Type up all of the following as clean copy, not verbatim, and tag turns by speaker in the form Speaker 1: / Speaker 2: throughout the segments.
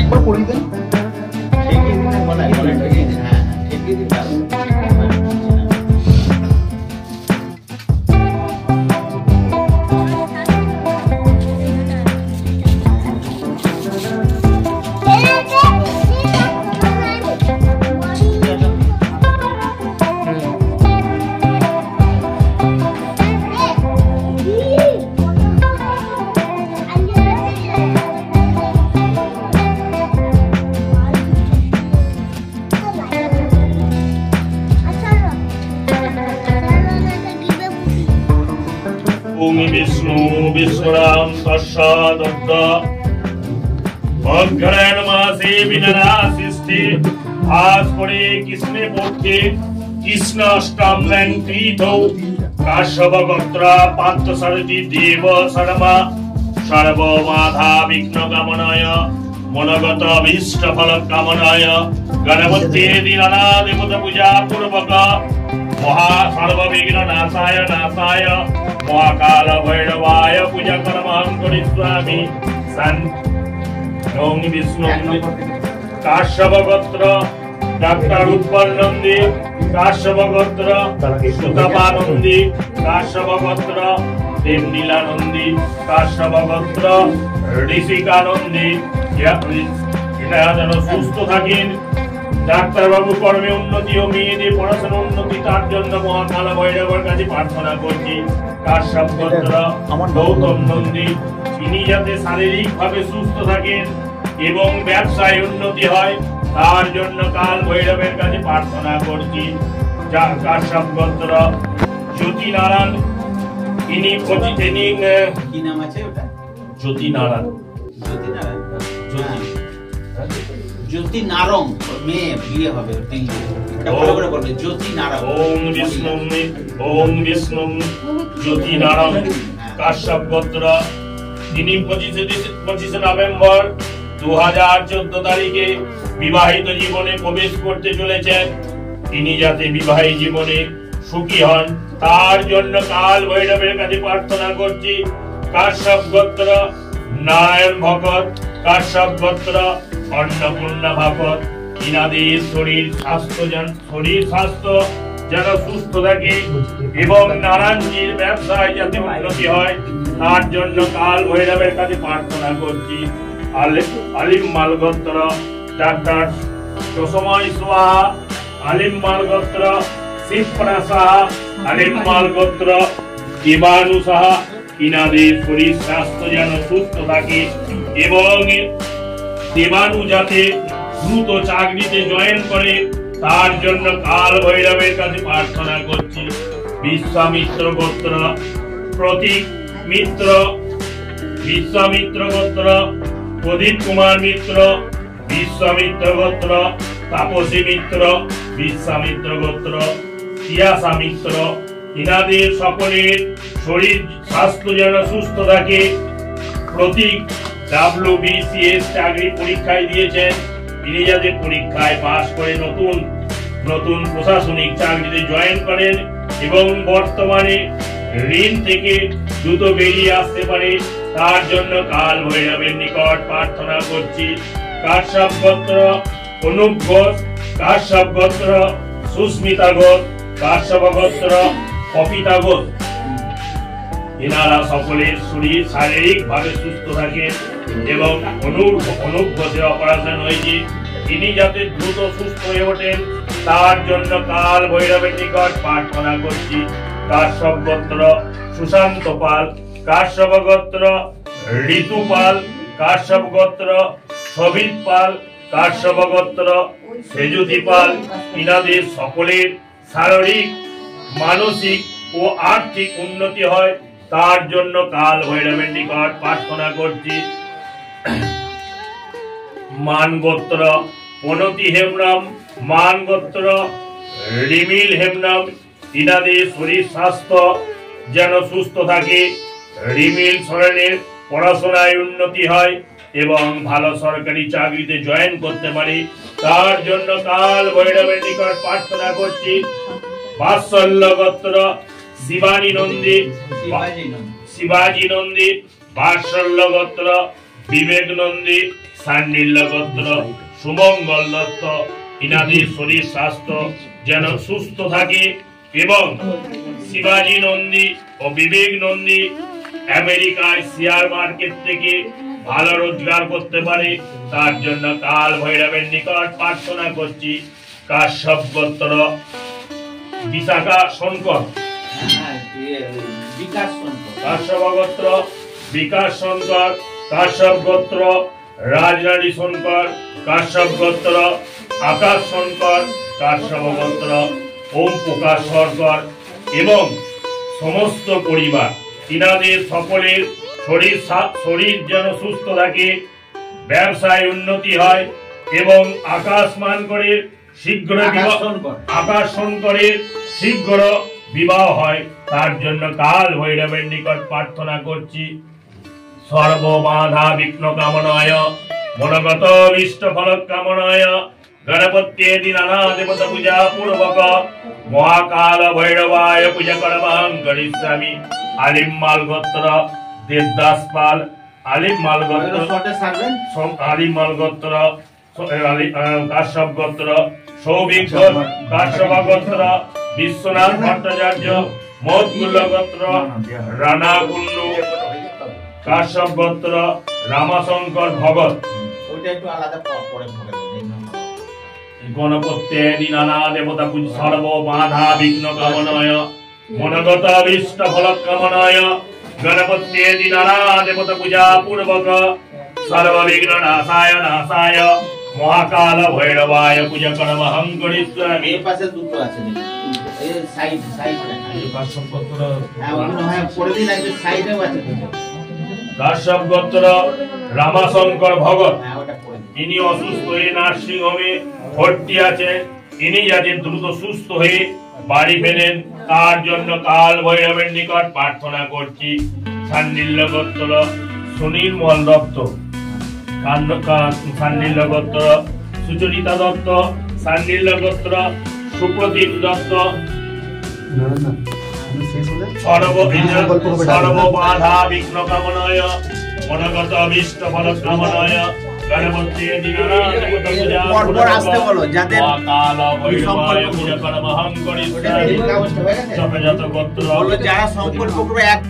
Speaker 1: একবার পড়িয়ে দেন।
Speaker 2: विष्णु विश्वराम तस्सादत्त अग्रहण मासे विनरासिष्ठे आज पड़े किसने पक्षे कृष्ण अष्टम तीर्थौ काश्यप गोत्र पार्थसारथी देव शर्मा सर्वबाधा विघ्न कामनाय मनोगत अभीष्ट फल कामनाय गणपति दीनाना देवता पूजा पूर्वक महा सर्वविघ्न नाशाय महाकाल भैरवाय पूजा कर्मं करिष्यामि ॐ विष्णु काश्यप गोत्र डॉक्टर उत्पन्नंदी काश्यप गोत्र सुतपानंदी काश्यप गोत्र देवनीलानंदी काश्यप गोत्र ऋषिकानंदी এরা যেন সুস্থ থাকেন ডাক্তার বাবু কর্মে উন্নতি ও মেয়েদের পড়াশোনার উন্নতি তার জন্য মহাকাল ভৈরবের কাছে প্রার্থনা করছি কাশ্যপ গোত্র গৌতম নন্দী তিনি যাতে শারীরিকভাবে সুস্থ থাকেন এবং ব্যবসায় উন্নতি হয় তার জন্য কাল ভৈরবের কাছে প্রার্থনা করছি কাশ্যপ গোত্র জ্যোতি নারায়ণ তিনি কি নাম আছে ওটা জ্যোতি নারায়ণ
Speaker 3: জ্যোতি নারং মেয়ে বিয়ে হবে জ্যোতি নারং
Speaker 2: ওম বিষ্ণু জ্যোতি নারং কাশ্যপ গোত্র তিনি 25 নভেম্বর 2014 তারিখে বিবাহিত জীবনে প্রবেশ করতে চলেছেন তিনি যাতে বিবাহিত জীবনে সুখী হন তার জন্য কাল ভৈরবের কাছে প্রার্থনা করছি কাশ্যপ গোত্র নারায়ণ ভগত কাশ্যপ গোত্র अन्नपूर्णा भगत इनाদের শরীর স্বাস্থ্য যেন সুস্থ থাকে এবং নারায়ণজীর ব্যবসায় যাতে উন্নতি হয় তার জন্য কাল ভৈরবের কাছে প্রার্থনা করছি আলিম মাল গোত্র ডাক্তার সুষমা সাহা আলিম মাল গোত্র শিবপ্রা সাহা আলিম মাল গোত্র দেবানু সাহা ইনাদের শরীর স্বাস্থ্য যেন সুস্থ থাকে এবং দেবানু যাতে দ্রুত চাকরিতে জয়েন করে তার জন্য কাল ভৈরবের কাছে প্রার্থনা করছি বিশ্বামিত্র গোত্র প্রতীক মিত্র বিশ্বামিত্র গোত্র প্রদীপ কুমার মিত্র বিশ্বামিত্র গোত্র তাপসী মিত্র বিশ্বামিত্র গোত্র তিয়াসা মিত্র ইনাদের সকলের শরীর স্বাস্থ্য যেন সুস্থ থাকে প্রতীক WBCS চাকরি পরীক্ষায় দিয়েছেন তিনি যাতে পরীক্ষায় পাস করে নতুন প্রশাসনিক চাকরিতে জয়েন করেন এবং বর্তমানে ঋণ থেকে দ্রুত বেরিয়ে আসতে পারে তার জন্য কাল ভৈরবের নিকট প্রার্থনা করছি কাশ্যপ গোত্র অনুপ ঘোষ কাশ্যপ গোত্র সুস্মিতা ঘোষ কাশ্যপ গোত্র কপিতা ঘোষ এনারা সকলের শরীর শারীরিক ভাবে সুস্থ থাকে এবং অনুপ ঘোষের অপারেশন হয়েছে তিনি যাতে দ্রুত সুস্থ হয়ে ওঠেন তার জন্য কাল ভৈরবের নিকট প্রার্থনা করছি কাশ্যপ গোত্র সুশান্ত পাল কাশ্যপ গোত্র ঋতু পাল কাশ্যপ গোত্র সবিত পাল কাশ্যপ গোত্র সেজুতি পাল ইনাদের সকলের শারীরিক মানসিক ও আর্থিক উন্নতি হয় তার জন্য কাল ভৈরবের নিকট প্রার্থনা করছি মান গোত্র পনতি হেমনাম মান গোত্র রিমিল হেমনাম ইনাদের শরীর স্বাস্থ্য যেন সুস্থ থাকে রিমিল সরেনের পড়াশোনায় উন্নতি হয় এবং ভালো সরকারি চাকরিতে জয়েন করতে পারে তার জন্য কাল ভৈরবের নিকট প্রার্থনা করছি বাৎসল্য গোত্র শিবানী নন্দী বাৎসল্য গোত্র বিবেক নন্দী সান্ডিল্য গোত্র, সুমঙ্গল দত্ত, ইনাদের শরীর স্বাস্থ্য যেন সুস্থ থাকে এবং শিবাজি নন্দী ও বিবেক নন্দী আমেরিকায় শেয়ার মার্কেট থেকে ভালো রোজগার করতে পারে, তার জন্য কাল ভৈরবের নিকট প্রার্থনা করছি। কাশ্যপ গোত্র বিশাখা শঙ্কর, কাশ্যপ গোত্র বিকাশ শঙ্কর, কাশ্যপ গোত্র রাজরানী শঙ্কর, কাশ্যপ গোত্র আকাশ শঙ্কর, কাশ্যপ গোত্র ওম প্রকাশ শঙ্কর এবং সমস্ত পরিবার তিনাদের সকলের শরীর যেন সুস্থ থাকে, ব্যবসায় উন্নতি হয় এবং আকাশমান করে শীঘ্র আকাশ শঙ্করের শীঘ্র বিবাহ হয়, তার জন্য কাল ভৈরবের নিকট প্রার্থনা করছি। সর্ববাধা বিঘ্ন কামনায় মনগত ইষ্ট ফল কামনায় গণপত্যেতি নানা দেবতা পূজা পূর্বক মহাকাল ভৈরবায় পূজা করবাং করিষ্যামি। আলিম মাল গোত্র দেবদাস পাল, আলিম মাল গোত্র আলিম মাল গোত্র কাশ্যপ গোত্র সৌভিক কাশ্যপ গোত্র বিশ্বনাথ ভট্টাচার্য, মৌদকুল্ল গোত্র রানা কুল্লু, কাশ্যপ গোত্র রামাশঙ্কর ভগত। গণপত্যেতি নানা দেবতা পূজা সর্ববাধা বিঘ্ন কামনায় মনগত ইষ্ট ফল কামনায় গণপত্যেতি নানা দেবতা পূজা পূর্বক সর্ববিঘ্ন নাশায় নাশায় মহাকাল ভৈরবায় পূজা করবহং করিষ্যামি।
Speaker 3: এই পাশে দুটো আছে এই সাইড
Speaker 2: কাশ্যপ গোত্র
Speaker 3: হ্যাঁ পড়ে দিন আছে সাইডেও আছে দুটো।
Speaker 2: কাশ্যপ গোত্র রামাশঙ্কর ভগত,
Speaker 3: হ্যাঁ ওটা পড়ে দিন।
Speaker 2: ইনি অসুস্থ হয়ে নার্সিং হোমে ভর্তি আছেন, ইনি যাতে দ্রুত সুস্থ হয়ে বাড়ি ফেরেন তার জন্য কাল ভৈরবের নিকট প্রার্থনা করছি। সান্ডিল্য গোত্র সুনির্মল দত্ত, সান্ডিল্য গোত্র সুচরিতা দত্ত, সান্ডিল্য গোত্র সুপ্রদীপ দত্ত, সর্ববাধা বিঘ্ন কামনায় মনগত অভীষ্ট ফল কামনায় গণপত্যেতি নানা দেবতা পূজা পূজা করবহং করিষ্যামি। যথাযথ গোত্র
Speaker 3: যারা সংকল্প করবে এক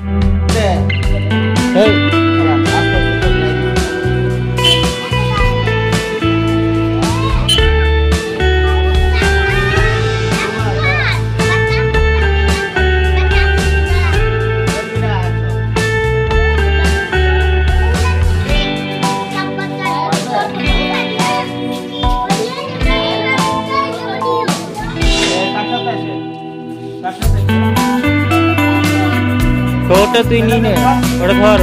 Speaker 1: ওটা তুই নিয়ে নে, ওটা ধর